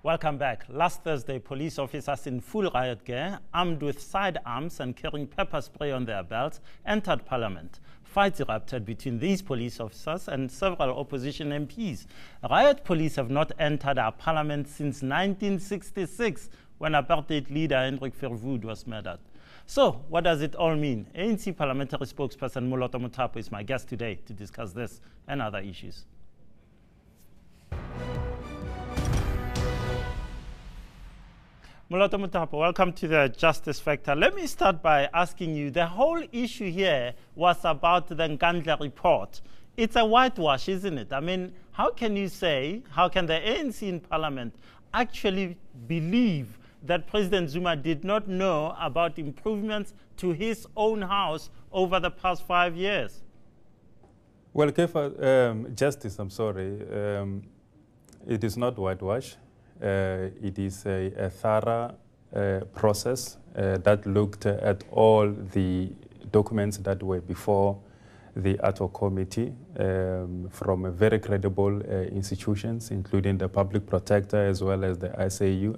Welcome back. Last Thursday, police officers in full riot gear, armed with sidearms and carrying pepper spray on their belts, entered Parliament. Fights erupted between these police officers and several opposition MPs. Riot police have not entered our Parliament since 1966, when apartheid leader Hendrik Verwoerd was murdered. So, what does it all mean? ANC Parliamentary Spokesperson Moloto Mothapo is my guest today to discuss this and other issues. Moloto Mothapo, welcome to the Justice Factor. Let me start by asking you, the whole issue here was about the Nkandla report. It's a whitewash, isn't it? I mean, how can you say, how can the ANC in Parliament actually believe that President Zuma did not know about improvements to his own house over the past 5 years? Well, Justice, I'm sorry, it is not whitewash. It is a thorough process that looked at all the documents that were before the ad hoc committee from very credible institutions, including the Public Protector as well as the SAU.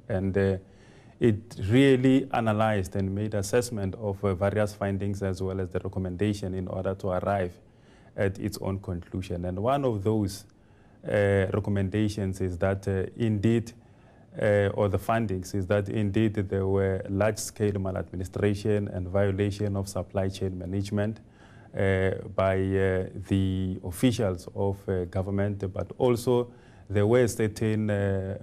And it really analyzed and made assessment of various findings as well as the recommendation in order to arrive at its own conclusion. And one of those recommendations is that indeed, or the findings is that indeed there were large-scale maladministration and violation of supply chain management by the officials of government, but also there were certain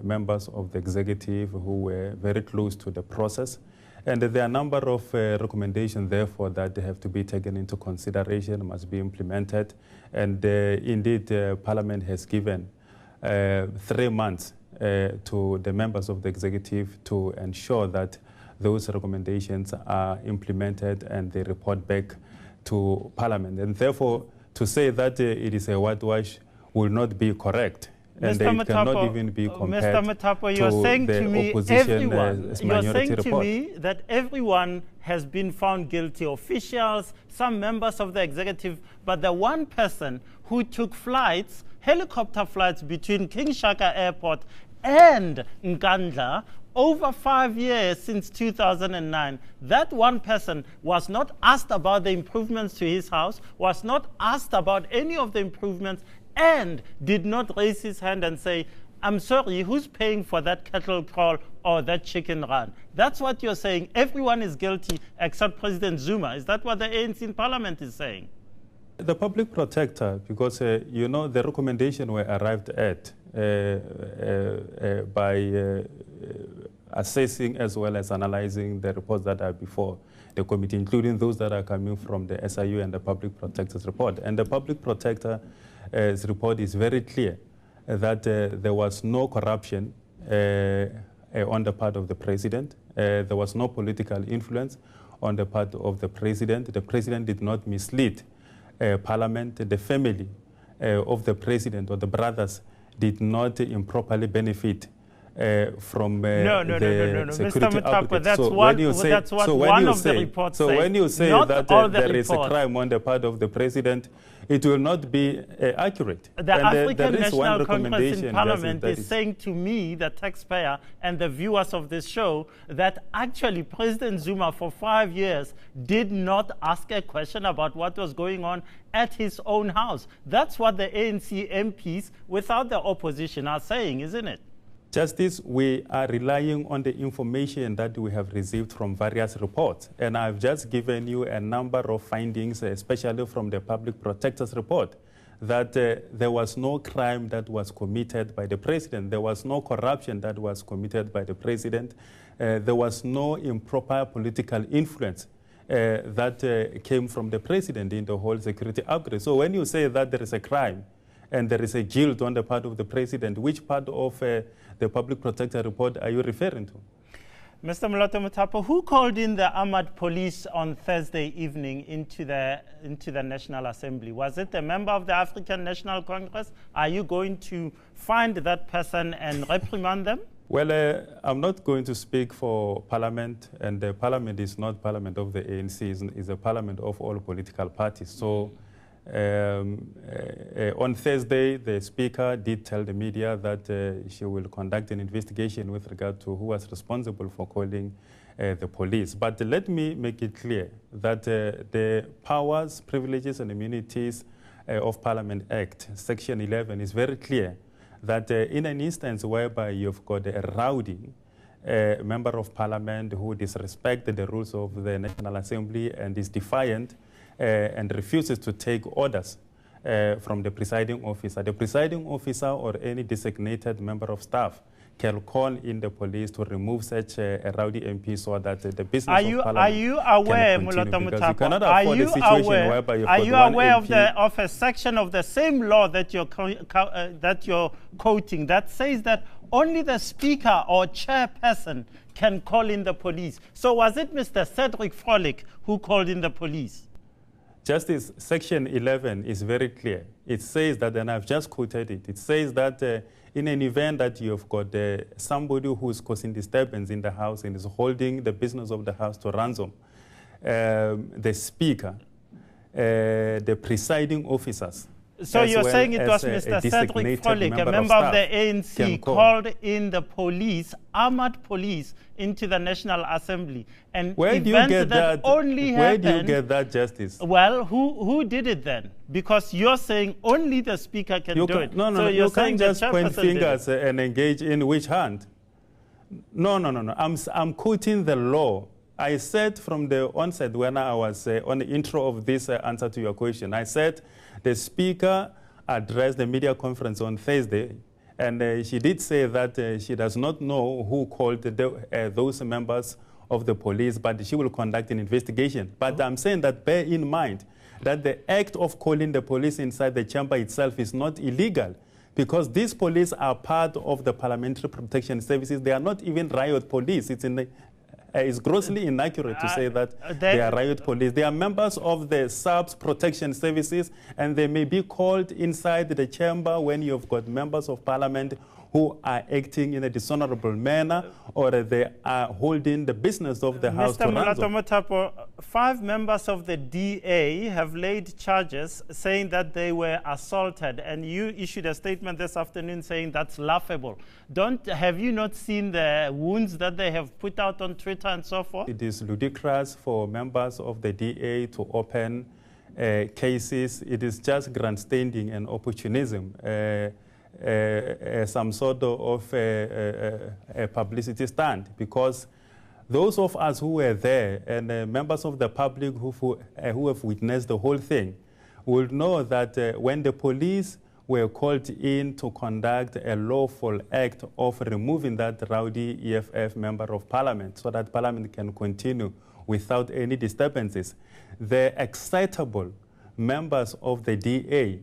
members of the executive who were very close to the process. And there are a number of recommendations, therefore, that have to be taken into consideration, must be implemented. And indeed, Parliament has given 3 months to the members of the executive to ensure that those recommendations are implemented and they report back to Parliament. And therefore, to say that it is a whitewash will not be correct. And it cannot even be compared Mr. Mothapo, you're saying to me, that everyone has been found guilty, officials, some members of the executive, but the one person who took flights, helicopter flights between King Shaka Airport and Nkandla over 5 years since 2009, that one person was not asked about the improvements to his house, was not asked about any of the improvements, and did not raise his hand and say, I'm sorry, who's paying for that cattle crawl or that chicken run? That's what you're saying. Everyone is guilty except President Zuma. Is that what the ANC in Parliament is saying? The Public Protector, because, you know, the recommendation were arrived at by assessing as well as analyzing the reports that are before the committee, including those that are coming from the SIU and the Public Protector's report. And the Public Protector's report is very clear that there was no corruption on the part of the president. There was no political influence on the part of the president. The president did not mislead Parliament. The family of the president or the brothers did not improperly benefit from the security Mr. That's one of the reports. So when you say that there is a crime on the part of the president, it will not be accurate. The African National Congress in Parliament is saying to me, the taxpayer, and the viewers of this show, that actually President Zuma for 5 years did not ask a question about what was going on at his own house. That's what the ANC MPs, without the opposition, are saying, isn't it? Justice, we are relying on the information that we have received from various reports. And I've just given you a number of findings, especially from the Public Protector's report, that there was no crime that was committed by the president. There was no corruption that was committed by the president. There was no improper political influence that came from the president in the whole security upgrade. So when you say that there is a crime and there is a guilt on the part of the president, which part of the Public Protector report are you referring to? Mr. Moloto Mothapo, who called in the armored police on Thursday evening into the National Assembly? Was it a member of the African National Congress? Are you going to find that person and reprimand them? Well, I'm not going to speak for Parliament, and the Parliament is not Parliament of the ANC, it's a Parliament of all political parties. So On Thursday, the Speaker did tell the media that she will conduct an investigation with regard to who was responsible for calling the police. But let me make it clear that the powers, privileges and immunities of Parliament Act, Section 11, is very clear that in an instance whereby you've got a rowdy member of Parliament who disrespects the rules of the National Assembly and is defiant and refuses to take orders from the presiding officer, the presiding officer or any designated member of staff can call in the police to remove such a rowdy MP so that the business of Parliament Are you aware, Moloto Mothapo, are you aware of a section of the same law that you're quoting that says that only the Speaker or chairperson can call in the police? So was it Mr. Cedric Frolic who called in the police? Justice, Section 11 is very clear. It says that, and I've just quoted it, it says that in an event that you've got somebody who is causing disturbance in the House and is holding the business of the House to ransom, the Speaker, the presiding officers. So you're saying it was Mr. Cedric Frolic, a member of the ANC, called in the police, armored police, into the National Assembly. And where do you get that? Where do you get that, Justice? Well, who did it then? Because you're saying only the Speaker can do it. No, so you can't just point fingers and engage in which hand. No. I'm quoting the law. I said from the onset when I was on the intro of this answer to your question, I said the Speaker addressed the media conference on Thursday, and she did say that she does not know who called those members of the police, but she will conduct an investigation. But I'm saying that bear in mind that the act of calling the police inside the chamber itself is not illegal, because these police are part of the Parliamentary Protection Services. They are not even riot police. It's grossly inaccurate to say that they are riot police. They are members of the SAPS protection services, and they may be called inside the chamber when you've got members of Parliament who are acting in a dishonorable manner, or they are holding the business of the House to ransom. Mr. Moloto Mothapo, 5 members of the DA have laid charges saying that they were assaulted, and you issued a statement this afternoon saying that's laughable. Have you not seen the wounds that they have put out on Twitter and so forth? It is ludicrous for members of the DA to open cases. It is just grandstanding and opportunism. Some sort of a publicity stunt, because those of us who were there and members of the public who have witnessed the whole thing will know that when the police were called in to conduct a lawful act of removing that rowdy EFF member of Parliament so that Parliament can continue without any disturbances, the excitable members of the DA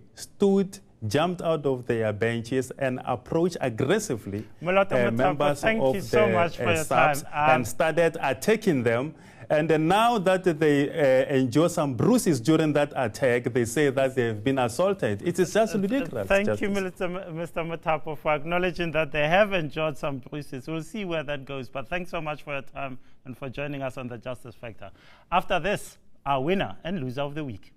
jumped out of their benches and approached aggressively members of the SAPS and started attacking them. And now that they enjoy some bruises during that attack, they say that they've been assaulted. It is just ridiculous. Thank you, Mr. Mothapo, for acknowledging that they have enjoyed some bruises. We'll see where that goes. But thanks so much for your time and for joining us on the Justice Factor. After this, our winner and loser of the week.